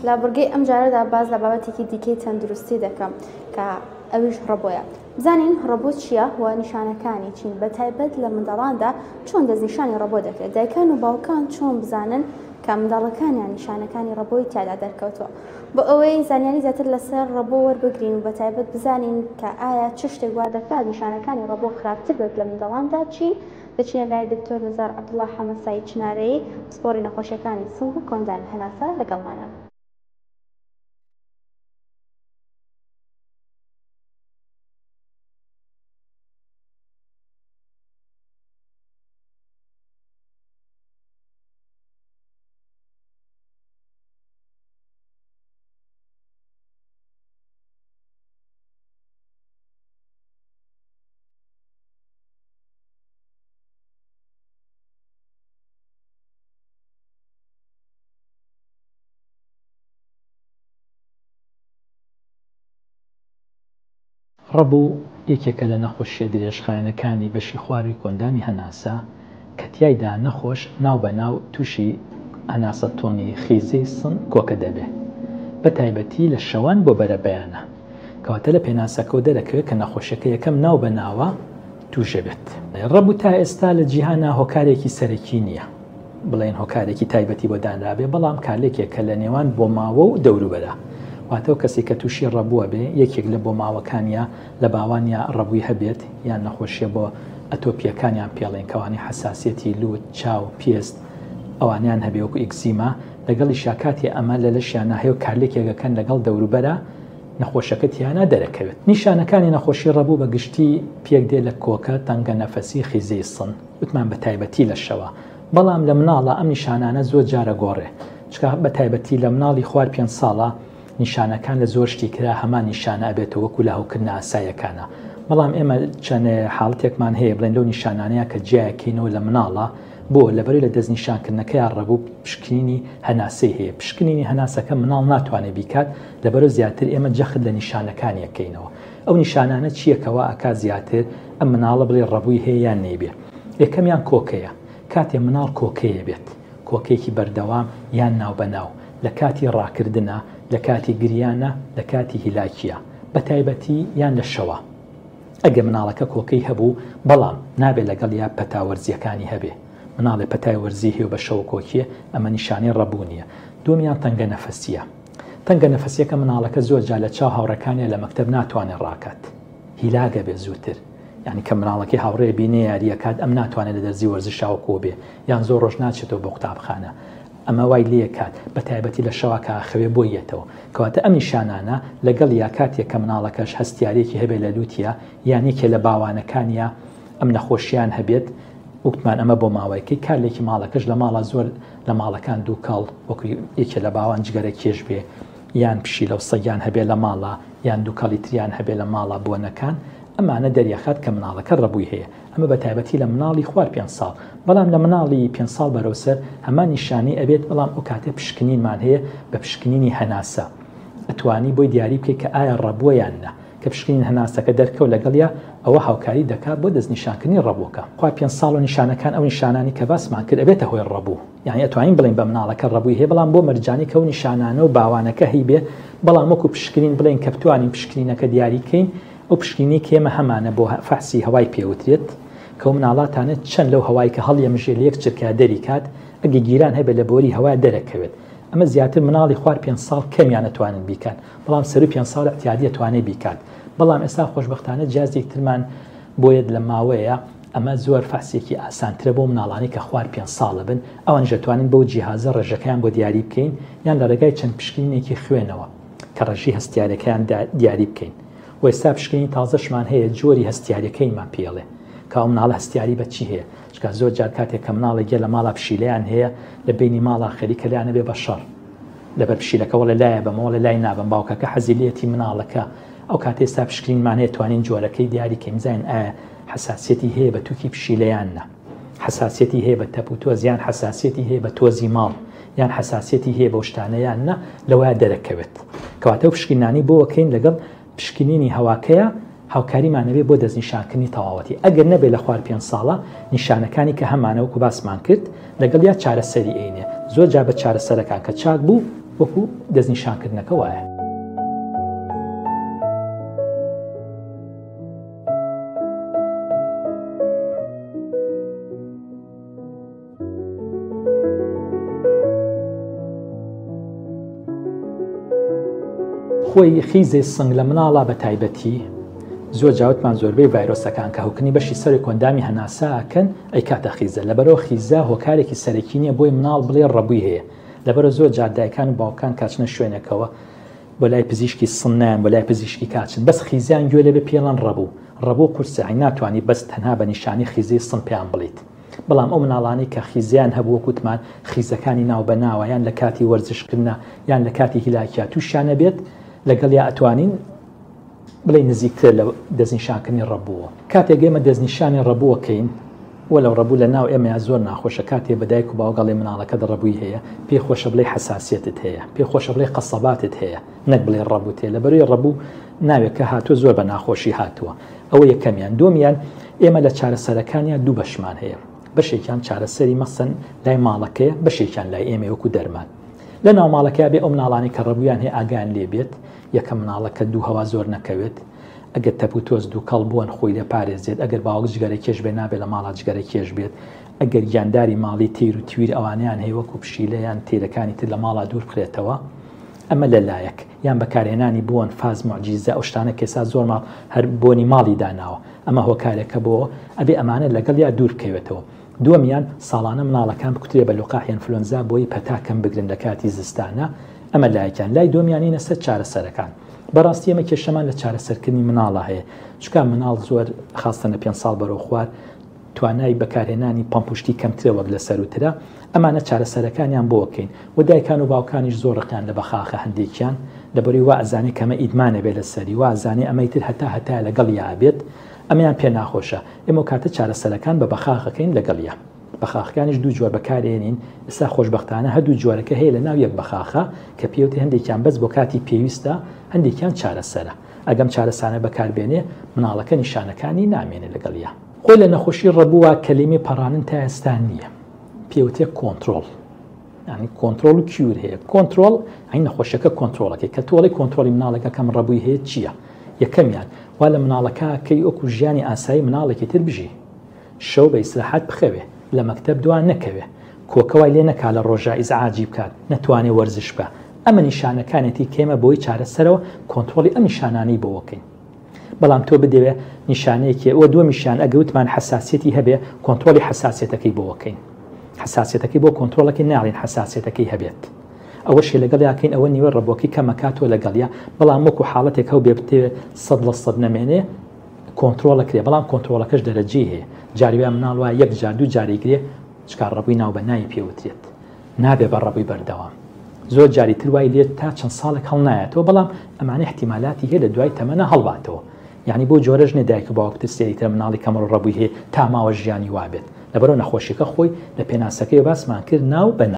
لا بورگەی ئەم جارەدا باز لە بابەتێکی دیکەی تەندروستی دەکەم کە ئەویش ڕەبۆیە. بزانین ڕەبۆ چییە و نیشانەکانی چین، بە تایبەت لە منداڵاندا چۆن دەستنیشانی ڕەبۆ دەکرێت، دایکان و باوکان چۆن بزانن کە منداڵەکانیان نیشانەکانی ڕەبۆی تیادا دەرکەوتووە، بۆ ئەوەی زانیاری زیاتر لەسەر ڕەبۆ وەربگرین و بە تایبەت بزانین کە ئایا چ شتێک وا دەکات نیشانەکانی ڕەبۆ خراپتر بێت لە منداڵاندا چی، دەچینە لای دکتۆر نزار عەبدوڵڵا حەمەسایی چنارەیی پسپۆڕی نەخۆشیەکانی سڵ و کۆندان هەناسە لەگەڵمانە. ڕەبوو یەکێکە لە نەخۆشیە درێژخایەنەکانی بەشی خواری کۆندانی هەناسە کە تیایدا نەخۆش ناو بە ناو تووشی هەناسە تۆنی خیزەی سن کۆکە دەبێت، بە تایبەتی لە شەوان بۆ بەرەبەیانە، کەواتە لە پێناسەکەەوە دەرەکەوێت کە نەخۆشیەکە یەکەم ناو بە ناوە تووشە بێت. ڕەبوو تا ئێستا لە جیهانە هۆکارێکی سەرەکی نییە، بڵێن هۆکارێکی تایبەتی بۆ دانرابێ، بەڵام کارلێکێکە لە نێوان بۆ ماوە و دەوروبەرە، واتەوە کەسی کە تووشی ڕەبووە بێ یەکێک لە بۆ ماوەکانیە لە باوانیا ڕەبووی هەبێت یان نەخۆشیە بۆ ئەتۆپیەکانیان پێڵێن کەوانی حساسیەتی لووت چاو پێست ئەوانیان هەبێ وەکو ئیکزیما، لەگەڵی شاکاتی ئەمە لە لەشیان ناهەیە و کارلێکێکەکەن لەگەڵ دەوروبەرە نەخۆشەکە تیانە دەرەکەوێت. نیشانەکانی نەخۆشی ڕەبوو بە گشتی پێک دێ لە کۆکە تەنگە نەفەسی خیزەی سن وتمان بە تایبەتی لە شەوە، بەڵام لە مناڵە ئەم نیشانانە زۆر جارە گۆڕێ، چکە بە تایبەتی لە مناڵی خوار 5 ساڵە نیشانەکان لە زۆر شتی کرا هەمان نیشانە ئەبێتەوە وەکو لە هەوکردنە ئاسایەکانە، بەڵام ئێمە چەند حاڵەتێکمان هەیە بڵێن لەو نیشانانەیە کە جیایەکەینەوە لە مناڵە بۆ لەبەری لە دەستنیشانکردنەکەیان ڕەبوو پشکنینی هەناسەی هەیە، پشکنینی هەناسەکە مناڵ ناتوانێت بیکات لەبەرە زیاتر ئێمە جەخت لە نیشانەکانی یەکەینەوە. ئەو نیشانانە چیەکەوە ئەکا زیاتر ئەم مناڵە بڵێ ڕەبووی هەیە یان نەیبێ. یەکەمیان کۆکەیە، کاتێ مناڵ کۆکەیە بێت، کۆکێکی بەردەوام یان ناو بەناو، لە کاتی ڕاکردنە، لە کاتی گریانە، لە کاتی هیلاکیە، بە تایبەتی یان لە شەوە. ئەگە مناڵەکە کۆکەی هەبوو بەڵام نابێت لەگەڵ یا پەتاوەرزیەکانی هەبێ، مناڵێ پەتای وەرزی هەیە و بە شەو کۆکیە، ئەمە نیشانەی ڕەبوو نییە. دومیان تەنگە نەفەسیە، تەنگە نەفەسیەکە مناڵەکە زۆر جا لە چاو هاوڕەکانیە لە مەکتەب ناتوانێت ڕاکات، هیلاگە بێ زووتر، یعنی کە مناڵەکەی هاوڕێ بینێ یاریەکات ئەم ناتوانێت لە دەرزی وەرزشاوە کۆ بێ یان زۆر ڕۆژ ناچێتەوە بۆ قوتابخانە، ئەمە وای لێ کات بە تایبەتی لە شەوە کە ئاخەوێ بۆ یێتەوە، کەواتە ئەم نیشانانە لەگەڵ یا کاتێک کە مناڵەکەش هەستیارێکی هەبێ لە لووتە یانێکێ لە باوانەکانیە ئەم نەخۆشییان هەبێت، وتمان ئەمە بۆ ماوەیەکی کارلێکی ماڵەکەش لە ماڵە زۆر لە ماڵەکان دوو کاڵ وەکو یەکێ لە باوان جگەرە کێش بێ یان پشی لەو سەیان هەبێ لە ماڵە یان دوو کاڵی تریان هەبێ لە ماڵە بۆنەکان، ئەمانە دەریەخات کە مناڵەکە ڕەبووی هەیە. ئەمە بە تایبەتی لە مناڵی خوار 5 ساڵ، بەڵام لە مناڵی 5 ساڵ بەرەوسەر هەمان نیشانەی ئەبێت، بەڵام ئەو کاتێ پشکنینمان هەیە بە پشکنینی هەناسە، ئەتوانی بۆی دیاری بکەیت کە ئایا ڕەبووە یان نە، کە پشکنین هەناسەکە دەرکەوت لەگەڵیا ئەوە هاوکاری دەکات بۆ دەستنیشانکردنی ڕەبووەکە. خوار 5 ساڵ و نیشانەکان ئەو نیشانانی کە باسمان کرد ئەبێتە هۆی ڕەبوو، یعنی ئەتوانین بڵین بە مناڵەکە ڕەبووی هەیە، بەڵام بۆ مەرجانی کە ئەو نیشانانە و باوانەکە هەی بێ، بەڵام وەکو پشکنین بڵین کە بتوانین پشکنینەکە دیاری بکەین، ئەو پشکنینی کێمە هەمانە بۆ فەحسی هەوای پێوترێت کە ئەو مناڵاتانێت چەند لەو هەوای کە هەڵیەمژێ لە یەک چرکە دەری کات ئەگە گیران هەبێت لە بۆری هەوا دەرەکەوێت. ئەمە زیاتر مناڵی خوار 5 ساڵ کەمیان نەتوانن بیکات، بەڵام سەر 5 ساڵ احتیاطی ئەتوانێت بیکات، بەڵام ئێستا خۆشبەختانە جیازێکترمان بۆیەت لە ماوەیە ئەمە زۆر فەحسێکی ئاسانترە بۆ مناڵانی کە خوار 5 ساڵە بن، ئەوان دەتوانین بەو جیهازە ڕێژەکەیان بۆ دیاری بکەین یان لە ڕێگای چەند پشکنینێکی خوێنەوە کە ڕێژی هەستیارەکەیان دیاری بکەین. و ئێستا پشکنینی تازەشمان هەیە جۆری هەستیارەکەیمان پێڵێ کە ئەو مناڵە هەستیاری بە چی هەیە، چکە زۆر جار کاتێک کە مناڵێک لە ماڵە پشیلەیان هەیە لە بینی ماڵە خەریکە لایەنە بێ بە شەڕ، لەبەر پشیلەکە وەڵێ لایە بەمەوە لە لای نابم، باوکەکە حەزیلەتی مناڵەکە، ئەو کاتێ ئێستا پشکنینمان هەیە توانین جۆرەکەی دیاری کەین زین ئایا حساسیەتی هەیە بە تووکی پشیلەیانە، حساسیەتی هەیە بە تەپ و تۆز یان حساسیەتی هەیە بە تۆزی ماڵ یان حساسیەتی هەیە بە شتانەیانە لەوەیە دەرەکەوێت، کەواتە ئەو پشکنانی بۆ وەکەین لەگەڵ پشکنینی هەواکەیە هاوکاریمانەوێ بۆ دەستنیشانکردنی تەواوەتی. ئەگەر نەبێت لە خوار 5 ساڵە نیشانەکانی کە هەمانەوەکو باسمان کرد لەگەڵ یا چارەسەری عینێ، زۆر جا بە چارەسەرەکان کە چاک بوو وەکو دەستنیشانکردنەکە وایە. خۆی خیزەی سنگ لە مناڵا بە تایبەتی زۆر جاوتمان زۆربەی ڤایرۆسەکان کە هەوکنی بەشی سەری کۆندامی هەناساکەن ئەی کاتە خیزە لەبەرەوە خیزە هۆکارێکی سەرەکی نییە بۆی مناڵ بڵێ ڕەبووی هەیە. لەبەرە زۆر جار دایکان و باوکان کاچنە شوێنەکەوە بۆ لای پزیشکی سنیان بۆ لای پزیشکی کاچن بەس خیزیان گوێ لێ بێ پێڵەن ڕەبوو قورسە ناتوانانی بەس تەنها بە نیشانی خیزەی سن پێیان بڵیت. بەڵام ئەو مناڵانی کە خیزیان هەبوو وەکوتمان خیزەکانی ناو بە ناوە یان لە کاتی وەرزشکردنا یان لە کاتی هیلاکیا تووشیانە بێت لەگەڵ یا ئەتوانین بڵێ نزیکتر لە دەستنیشانکردنی ڕەبووە. کاتێک ئێمە دەستنیشانی ڕەبووەکەین وەلەو ڕەبوو لە ناو ئێمە زۆر ناخۆشە کاتێ بەدایک و باوگەڵی مناڵەکەت ڕەبووی هەیە پێخۆشە بڵێ حساسیەتت هەیە پێخۆشە بڵێ قەسەباتت هەیە نەک بڵێ ڕەبوو تێ لەبەرەوەی ڕەبوو ناوێکە هاتووە زۆر بە ناخۆشی هاتووە. ئەوە یەکەمیان. دووەمیان ئێمە لە چارەسەرەکانیان دوو بەشمان هەیە. بەشێکیان چارەسەری مەسەن لای ماڵەکەیە بەشێکیان لای ئێمە وەکو دەرمان. لە ناو ماڵەکە بێ ئەو مناڵانی کە ڕەبوویان هەیە ئاگیان لێ بێت یەکەم مناڵەکە دوو هەوا زۆر نەکەوێت ئەگەر تەپوتۆز دوو کەڵ بوون خۆی لە پارێزێت ئەگەر باوک جگەرە کێش بێ نابێت لە ماڵات جگەرە کێش بێت ئەگەر گیانداری ماڵی تیر و تویر ئەوانیان هەیە وەکو پشیلەیان تیرەکانی تر لە ماڵا دوور بخرێتەوە ئەمە لەلایەک یان بەکارهێنانی بۆن فاز معجیزە ئەو شتانە کێسا زۆر ماڵ هەر بۆنی ماڵی داناوە ئەمە هۆکارێکە بۆ ئەبێ ئەمانە لەگەڵ یا دوور بکەوێتەوە. دووەمیان ساڵانە مناڵەکان بکوترێ بە لوقاحی ئینفلۆنزا بۆی پەتاکەم بگرن لە کاتی زستانە ئەمە لایەکیان. لای دووەمیانینە سەر چارەسەرەکان. بەڕاستی ئەمە کێشەمان لە چارەسەرکردنی مناڵە هەیە چونکە مناڵ زۆر خاستەنە 5 ساڵ بەرەو خوار توانای بەکارهێنانی پەمپشتی کەمترە وەک لە سەروترە ئەمانە چارەسەرەکانیان بۆ بکەین و دایکان و باوکانیش زۆر ڕقیان لە بەخاخە هەندێکیان لەبەری وا ئەزانێ کەمە ئیدمانە بێ لە سەری وا ئەزانێ ئەمەی تر هەتا لەگەڵ یابێت ئەمەیان پێ ناخۆشە. ئێمە کاتە چارەسەرەکان بە بەخاخەکەین لەگەڵە. بەخاخەکانیش دوو جۆر بەکارێنین. ئێستا خۆشبەختانە هەردوو جۆرەکە هەیە لە ناو یەک بەخاخە کە پێوتە هەندێکیان بەس بۆ کاتی پێویستە هەندێکیان چارەسەرە. ئەگەم چارەسانە بەکاربێنێ مناڵەکە نیشانەکانی نامێنێ لەگەڵە. خۆی لە نەخۆشی ڕەبووە کەلیمەی پەڕانن تا ئێستا نییە پێوتێ کۆنتترۆل ینی کۆنتترۆل و کیور هەیە. کۆنتترۆل ئەین نەخۆشیەکە کۆنتترۆلەکەی کە تۆڵی کۆنتترۆلی مناڵەکە کەم ڕەبووی هەیە چییە؟ یەکەمیان وا لە مناڵەکە کەی ئۆکو ژیانی ئاسایی مناڵێکی تر بژی شەو بە ئیسراحەت بخەوێ لە مەکتەب دوان نەکەوێ کۆکەوای لێ نەکا لە ڕۆژە ئیزعاجی بکات نەتوانێ وەرزش بکە. ئەمە نیشانەکانێتی کێمە بۆی چارەسەرەوە کۆنتترۆلی ئەم نیشانانی بۆوەکەین. بەڵام تۆ بدەوێ نیشانەیەکی ئەوە دووە میشان ئەگەوتمان حساسیەتی هەبێ کۆنتترۆلی حساسیەتەکەی بۆوەکەین. حساسیەتەکەی بۆ کۆنتترۆلەکەی ناڵین حساسیەتەکەی هەبێت. ئەوە شێ لەگەڵ یاکەین ئەوە نیوە ڕەبووەکەی کەمەکاتۆ لەگەڵیا بەڵام وەکو حاڵەتێک هەو بێ بتێ 100% نەمێنێ کۆنتترۆلەکرێ بەڵام کۆنتترۆلەکەش دەرەجی هەیە. جاریوان مناڵ وایە یەک جار دوو جارێگرێ چکار ڕەبووی ناو بە نایی پێوترێت نابێ بە ڕەبووی بەردەوام. زۆر جاری تر وای لێت تا چەند ساڵێک هەڵنایەتەوە بەڵام ئەمانە احتیمالاتی هەیە لە دوای تەمەنە هەڵباتەوە. یعنی بۆ جۆرەژ نێدایک و باوکتر سێریتە مناڵی کەمەڕ ڕەبووی هەیە تا ماوە ژیانی وابێت لەبەرەوە نەخۆشیەکە خۆی لە پێناسەکەی باسمان کرد ناو بە